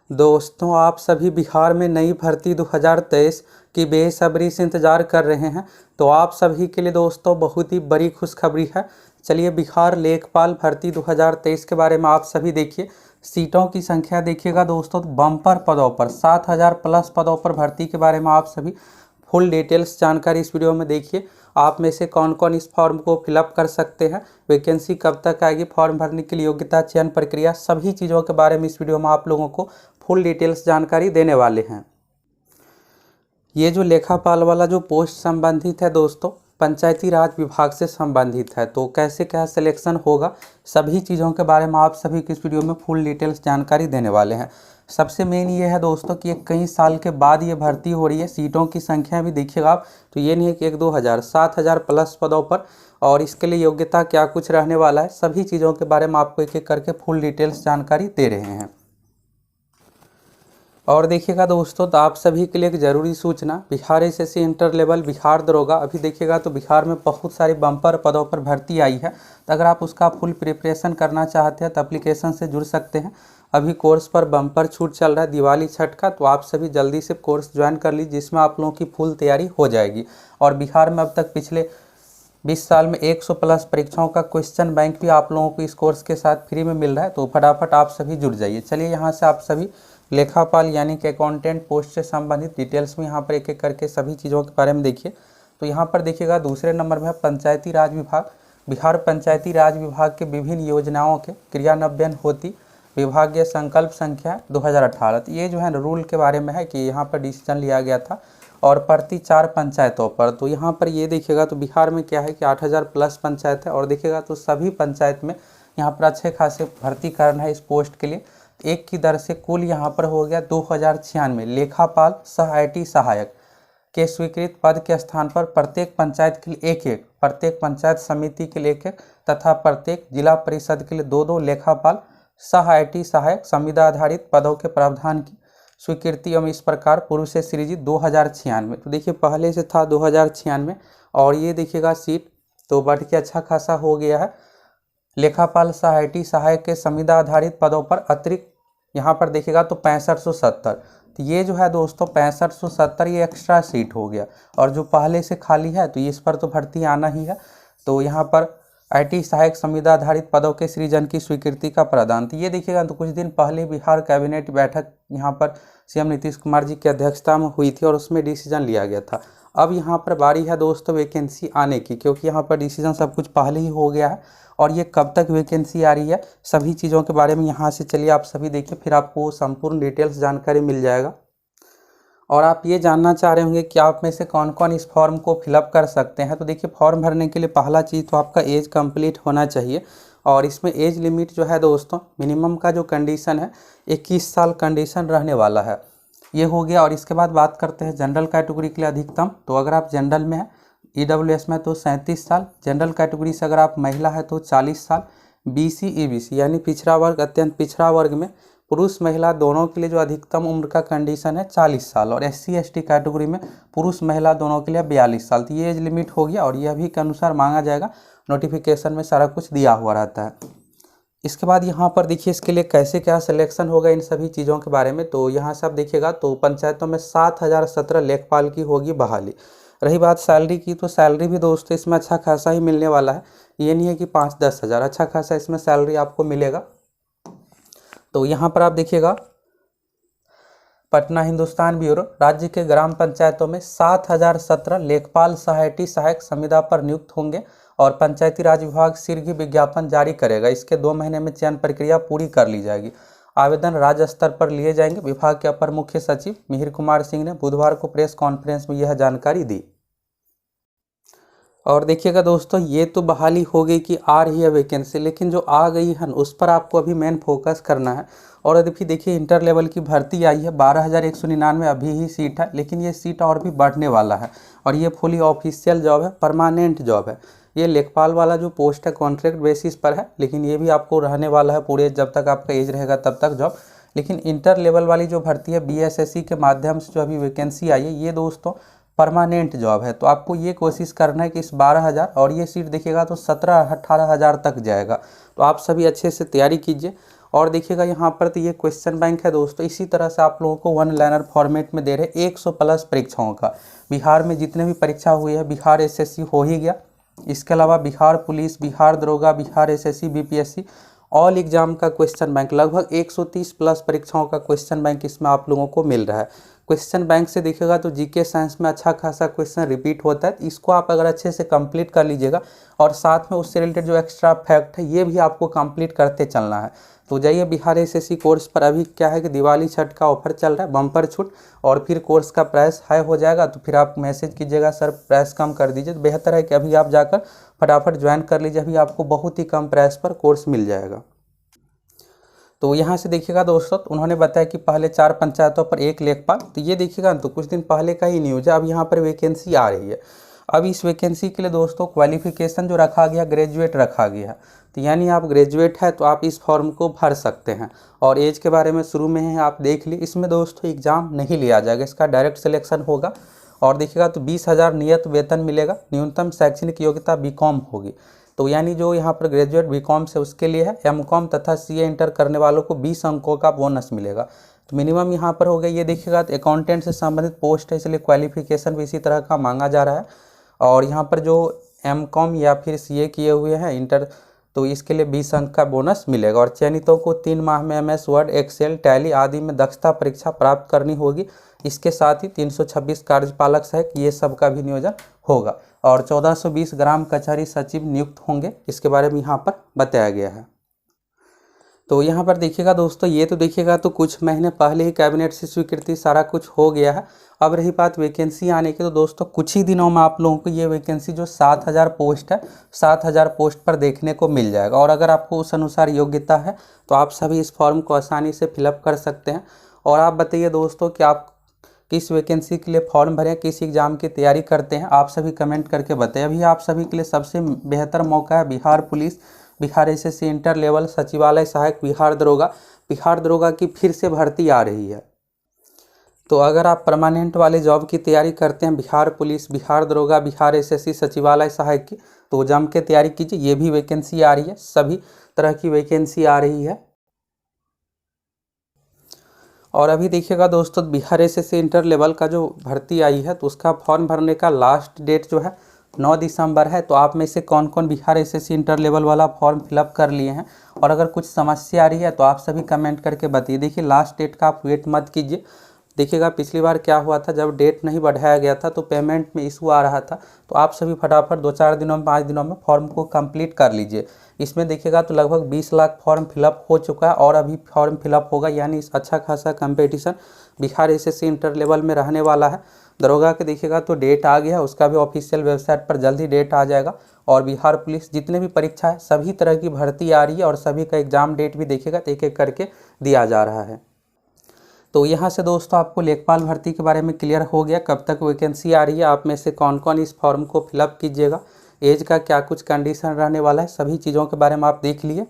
दोस्तों, आप सभी बिहार में नई भर्ती 2023 की बेसब्री से इंतज़ार कर रहे हैं। तो आप सभी के लिए दोस्तों बहुत ही बड़ी खुशखबरी है। चलिए, बिहार लेखपाल भर्ती 2023 के बारे में आप सभी देखिए। सीटों की संख्या देखिएगा दोस्तों, तो बम्पर पदों पर 7000 प्लस पदों पर भर्ती के बारे में आप सभी फुल डिटेल्स जानकारी इस वीडियो में देखिए। आप में से कौन कौन इस फॉर्म को फिलअप कर सकते हैं, वैकेंसी कब तक आएगी, फॉर्म भरने के लिए योग्यता, चयन प्रक्रिया, सभी चीज़ों के बारे में इस वीडियो में आप लोगों को फुल डिटेल्स जानकारी देने वाले हैं। ये जो लेखापाल वाला जो पोस्ट संबंधित है दोस्तों, पंचायती राज विभाग से संबंधित है। तो कैसे क्या सिलेक्शन होगा, सभी चीज़ों के बारे में आप सभी की इस वीडियो में फुल डिटेल्स जानकारी देने वाले हैं। सबसे मेन ये है दोस्तों कि कई साल के बाद ये भर्ती हो रही है। सीटों की संख्या भी देखिएगा आप, तो ये नहीं है कि 1-2 हज़ार, 7000 प्लस पदों पर। और इसके लिए योग्यता क्या कुछ रहने वाला है, सभी चीज़ों के बारे में आपको एक एक करके फुल डिटेल्स जानकारी दे रहे हैं। और देखिएगा दोस्तों, तो आप सभी के लिए एक ज़रूरी सूचना, Bihar SSC inter level Bihar दरोगा, अभी देखिएगा तो बिहार में बहुत सारी बम्पर पदों पर भर्ती आई है। तो अगर आप उसका फुल प्रिपरेशन करना चाहते हैं तो एप्लीकेशन से जुड़ सकते हैं। अभी कोर्स पर बम्पर छूट चल रहा है दिवाली छठ का, तो आप सभी जल्दी से कोर्स ज्वाइन कर लीजिए, जिसमें आप लोगों की फुल तैयारी हो जाएगी। और बिहार में अब तक पिछले 20 साल में 100 प्लस परीक्षाओं का क्वेश्चन बैंक भी आप लोगों को इस कोर्स के साथ फ्री में मिल रहा है। तो फटाफट आप सभी जुड़ जाइए। चलिए, यहाँ से आप सभी लेखापाल यानी कि अकाउंटेंट पोस्ट से संबंधित डिटेल्स में यहाँ पर एक एक करके सभी चीज़ों के बारे में देखिए। तो यहाँ पर देखिएगा दूसरे नंबर में है पंचायती राज विभाग। बिहार पंचायती राज विभाग के विभिन्न योजनाओं के क्रियान्वयन होती विभागीय संकल्प संख्या 2018। तो ये जो है रूल के बारे में है कि यहाँ पर डिसीजन लिया गया था और प्रति 4 पंचायतों पर। तो यहाँ पर ये देखिएगा तो बिहार में क्या है कि 8000 प्लस पंचायत है। और देखिएगा तो सभी पंचायत में यहाँ पर अच्छे खासे भर्ती करना है इस पोस्ट के लिए। एक की दर से कुल यहाँ पर हो गया 2096 लेखापाल सह IT सहायक के स्वीकृत पद के स्थान पर प्रत्येक पंचायत के लिए एक, प्रत्येक पंचायत समिति के लिए एक तथा प्रत्येक जिला परिषद के लिए 2 लेखापाल सह IT सहायक संविदा आधारित पदों के प्रावधान की स्वीकृति एवं इस प्रकार पूर्व से सृजित 2096। तो देखिए पहले से था 2096 और ये देखिएगा सीट तो बढ़ के अच्छा खासा हो गया है। लेखापाल सह IT सहायक के संविदा आधारित पदों पर अतिरिक्त यहाँ पर देखिएगा तो 6570। तो ये जो है दोस्तों 6570 ये एक्स्ट्रा सीट हो गया। और जो पहले से खाली है तो इस पर तो भर्ती आना ही है। तो यहाँ पर IT सहायक संविदा आधारित पदों के सृजन की स्वीकृति का प्रदान। तो ये देखिएगा तो कुछ दिन पहले बिहार कैबिनेट बैठक यहाँ पर CM नीतीश कुमार जी की अध्यक्षता में हुई थी और उसमें डिसीजन लिया गया था। अब यहाँ पर बारी है दोस्तों वैकेंसी आने की, क्योंकि यहाँ पर डिसीजन सब कुछ पहले ही हो गया है। और ये कब तक वैकेंसी आ रही है, सभी चीज़ों के बारे में यहाँ से चलिए आप सभी देखिए, फिर आपको संपूर्ण डिटेल्स जानकारी मिल जाएगा। और आप ये जानना चाह रहे होंगे कि आप में से कौन कौन इस फॉर्म को फिलअप कर सकते हैं। तो देखिए, फॉर्म भरने के लिए पहला चीज़ तो आपका एज कंप्लीट होना चाहिए। और इसमें एज लिमिट जो है दोस्तों, मिनिमम का जो कंडीशन है 21 साल कंडीशन रहने वाला है, ये हो गया। और इसके बाद बात करते हैं जनरल कैटेगरी के लिए अधिकतम। तो अगर आप जनरल में हैं EWS में तो 37 साल, जनरल कैटेगरी से अगर आप महिला है तो 40 साल, BC EBC यानी पिछड़ा वर्ग अत्यंत पिछड़ा वर्ग में पुरुष महिला दोनों के लिए जो अधिकतम उम्र का कंडीशन है 40 साल। और SC ST कैटेगरी में पुरुष महिला दोनों के लिए 42 साल। तो ये एज लिमिट हो गया और यह भी के अनुसार मांगा जाएगा। नोटिफिकेशन में सारा कुछ दिया हुआ रहता है। इसके बाद यहाँ पर देखिए इसके लिए कैसे क्या सिलेक्शन होगा, इन सभी चीज़ों के बारे में। तो यहाँ से आप देखिएगा तो पंचायतों में 7017 लेखपाल की होगी बहाली। रही बात सैलरी की, तो सैलरी भी दोस्तों इसमें अच्छा खासा ही मिलने वाला है। ये नहीं है कि 5-10 हज़ार, अच्छा खासा इसमें सैलरी आपको मिलेगा। तो यहाँ पर आप देखिएगा पटना हिंदुस्तान ब्यूरो राज्य के ग्राम पंचायतों में 7017 लेखपाल सह IT सहायक संविदा पर नियुक्त होंगे। और पंचायती राज विभाग शीघ्र विज्ञापन जारी करेगा। इसके 2 महीने में चयन प्रक्रिया पूरी कर ली जाएगी। आवेदन राज्य स्तर पर लिए जाएंगे। विभाग के अपर मुख्य सचिव मिहिर कुमार सिंह ने बुधवार को प्रेस कॉन्फ्रेंस में यह जानकारी दी। और देखिएगा दोस्तों, ये तो बहाली हो गई कि आ रही है वैकेंसी, लेकिन जो आ गई है उस पर आपको अभी मेन फोकस करना है। और अभी देखिए इंटर लेवल की भर्ती आई है, 12199 अभी ही सीट है, लेकिन ये सीट और भी बढ़ने वाला है। और ये फुली ऑफिशियल जॉब है, परमानेंट जॉब है। ये लेखपाल वाला जो पोस्ट है कॉन्ट्रैक्ट बेसिस पर है, लेकिन ये भी आपको रहने वाला है पूरे जब तक आपका एज रहेगा तब तक जॉब। लेकिन इंटर लेवल वाली जो भर्ती है BSSC के माध्यम से जो अभी वैकेंसी आई है, ये दोस्तों परमानेंट जॉब है। तो आपको ये कोशिश करना है कि इस 12000 और ये सीट देखिएगा तो 17-18 हज़ार तक जाएगा। तो आप सभी अच्छे से तैयारी कीजिए। और देखिएगा यहाँ पर तो ये क्वेश्चन बैंक है दोस्तों, इसी तरह से आप लोगों को वन लाइनर फॉर्मेट में दे रहे 100 प्लस परीक्षाओं का। बिहार में जितने भी परीक्षा हुई है, बिहार एसएससी हो ही गया, इसके अलावा बिहार पुलिस, बिहार दरोगा, Bihar SSC, BPSC all exam का क्वेश्चन बैंक लगभग 130 प्लस परीक्षाओं का क्वेश्चन बैंक इसमें आप लोगों को मिल रहा है। क्वेश्चन बैंक से देखिएगा तो जीके साइंस में अच्छा खासा क्वेश्चन रिपीट होता है, इसको आप अगर अच्छे से कंप्लीट कर लीजिएगा और साथ में उससे रिलेटेड जो एक्स्ट्रा फैक्ट है ये भी आपको कंप्लीट करते चलना है। तो जाइए बिहार एसएससी कोर्स पर। अभी क्या है कि दिवाली छठ का ऑफर चल रहा है, बम्पर छूट, और फिर कोर्स का प्राइस हाई हो जाएगा तो फिर आप मैसेज कीजिएगा सर प्राइस कम कर दीजिए। तो बेहतर है कि अभी आप जाकर फटाफट ज्वाइन कर लीजिए, अभी आपको बहुत ही कम प्राइस पर कोर्स मिल जाएगा। तो यहाँ से देखिएगा दोस्तों, उन्होंने बताया कि पहले 4 पंचायतों पर 1 लेखपाल। तो ये देखिएगा तो कुछ दिन पहले का ही न्यूज़ है, अब यहाँ पर वैकेंसी आ रही है। अब इस वैकेंसी के लिए दोस्तों क्वालिफिकेशन जो रखा गया, ग्रेजुएट रखा गया। तो यानी आप ग्रेजुएट है तो आप इस फॉर्म को भर सकते हैं। और एज के बारे में शुरू में है आप देख ली, इसमें दोस्तों एग्ज़ाम नहीं लिया जाएगा, इसका डायरेक्ट सिलेक्शन होगा। और देखिएगा तो 20,000 नियत वेतन मिलेगा, न्यूनतम शैक्षणिक योग्यता बीकॉम होगी। तो यानी जो यहाँ पर ग्रेजुएट बीकॉम से उसके लिए है, एमकॉम तथा सीए इंटर करने वालों को 20 अंकों का बोनस मिलेगा। तो मिनिमम यहाँ पर हो गया, ये देखिएगा तो अकाउंटेंट से संबंधित पोस्ट है, इसलिए क्वालिफिकेशन भी इसी तरह का मांगा जा रहा है। और यहाँ पर जो एमकॉम या फिर सीए किए हुए हैं इंटर, तो इसके लिए 20 अंक का बोनस मिलेगा। और चयनितों को 3 माह में एमएस वर्ड, एक्सेल, टैली आदि में दक्षता परीक्षा प्राप्त करनी होगी। इसके साथ ही 326 कार्यपालक सहायक ये सब का भी नियोजन होगा। और 1420 ग्राम कचहरी सचिव नियुक्त होंगे, इसके बारे में यहाँ पर बताया गया है। तो यहाँ पर देखिएगा दोस्तों, ये तो देखिएगा तो कुछ महीने पहले ही कैबिनेट से स्वीकृति सारा कुछ हो गया है। अब रही बात वैकेंसी आने की, तो दोस्तों कुछ ही दिनों में आप लोगों को ये वैकेंसी जो 7000 पोस्ट है, 7000 पोस्ट पर देखने को मिल जाएगा। और अगर आपको उस अनुसार योग्यता है तो आप सभी इस फॉर्म को आसानी से फिलअप कर सकते हैं। और आप बताइए दोस्तों कि आप किस वैकेंसी के लिए फॉर्म भरें, किस एग्ज़ाम की तैयारी करते हैं, आप सभी कमेंट करके बताएं। अभी आप सभी के लिए सबसे बेहतर मौका है Bihar police, Bihar SSC inter level, सचिवालय सहायक, बिहार दरोगा की फिर से भर्ती आ रही है। तो अगर आप परमानेंट वाले जॉब की तैयारी करते हैं, बिहार पुलिस, बिहार दरोगा, बिहार एसएससी, सचिवालय सहायक की, तो जम के तैयारी कीजिए। ये भी वैकेंसी आ रही है, सभी तरह की वैकेंसी आ रही है। और अभी देखिएगा दोस्तों, बिहार एसएससी इंटर लेवल का जो भर्ती आई है तो उसका फॉर्म भरने का लास्ट डेट जो है 9 दिसंबर है। तो आप में से कौन कौन बिहार एसएससी इंटर लेवल वाला फॉर्म फिलअप कर लिए हैं, और अगर कुछ समस्या आ रही है तो आप सभी कमेंट करके बताइए। देखिए लास्ट डेट का आप वेट मत कीजिए। देखिएगा पिछली बार क्या हुआ था, जब डेट नहीं बढ़ाया गया था तो पेमेंट में इशू आ रहा था। तो आप सभी फटाफट 2-4 दिनों में, 5 दिनों में फॉर्म को कंप्लीट कर लीजिए। इसमें देखिएगा तो लगभग 20 लाख फॉर्म फिलअप हो चुका है और अभी फॉर्म फिलअप होगा, यानी अच्छा खासा competition Bihar SSC inter level में रहने वाला है। दरोगा के देखिएगा तो डेट आ गया है, उसका भी ऑफिशियल वेबसाइट पर जल्द ही डेट आ जाएगा। और बिहार पुलिस जितने भी परीक्षा है सभी तरह की भर्ती आ रही है और सभी का एग्जाम डेट भी देखिएगा तो एक एक करके दिया जा रहा है। तो यहाँ से दोस्तों आपको लेखपाल भर्ती के बारे में क्लियर हो गया, कब तक वैकेंसी आ रही है, आप में से कौन कौन इस फॉर्म को फिलअप कीजिएगा, एज का क्या कुछ कंडीशन रहने वाला है, सभी चीज़ों के बारे में आप देख लिए।